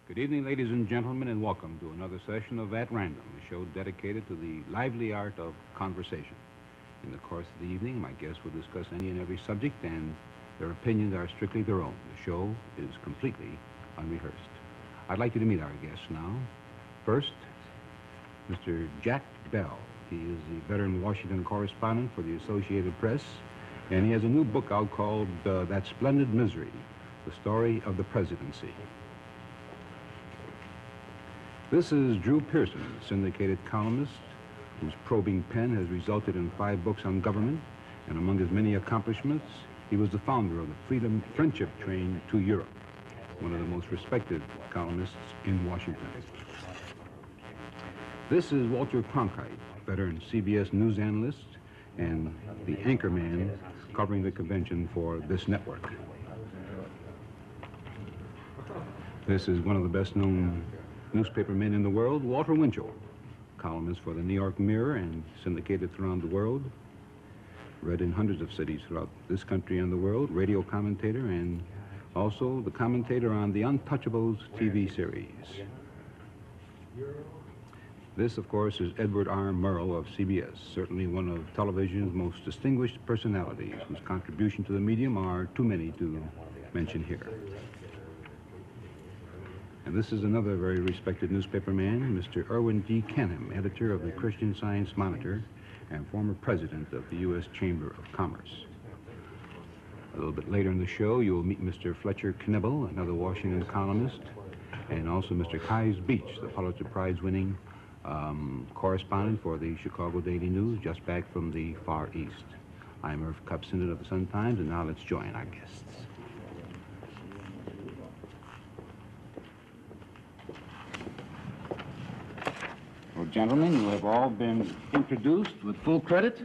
Good evening, ladies and gentlemen, and welcome to another session of At Random, a show dedicated to the lively art of conversation. In the course of the evening, my guests will discuss any and every subject, and their opinions are strictly their own. The show is completely unrehearsed. I'd like you to meet our guests now. First, Mr. Jack Bell. He is the veteran Washington correspondent for the Associated Press, and he has a new book out called That Splendid Misery, The Story of the Presidency. This is Drew Pearson, a syndicated columnist whose probing pen has resulted in 5 books on government, and among his many accomplishments, he was the founder of the Freedom Friendship Train to Europe, one of the most respected columnists in Washington. This is Walter Cronkite, veteran CBS news analyst and the anchorman covering the convention for this network. This is one of the best-known newspapermen in the world, Walter Winchell, columnist for the New York Mirror and syndicated throughout the world, read in hundreds of cities throughout this country and the world, radio commentator, and also the commentator on the Untouchables TV series. This, of course, is Edward R. Murrow of CBS, certainly one of television's most distinguished personalities, whose contributions to the medium are too many to mention here. And this is another very respected newspaperman, Mr. Irwin D. Canham, editor of the Christian Science Monitor and former president of the U.S. Chamber of Commerce. A little bit later in the show, you will meet Mr. Fletcher Knebel, another Washington columnist, and also Mr. Kais Beach, the Pulitzer Prize-winning correspondent for the Chicago Daily News, just back from the Far East. I'm Irv Cupsindon of the Sun-Times, and now let's join our guests. Well, gentlemen, you have all been introduced with full credit.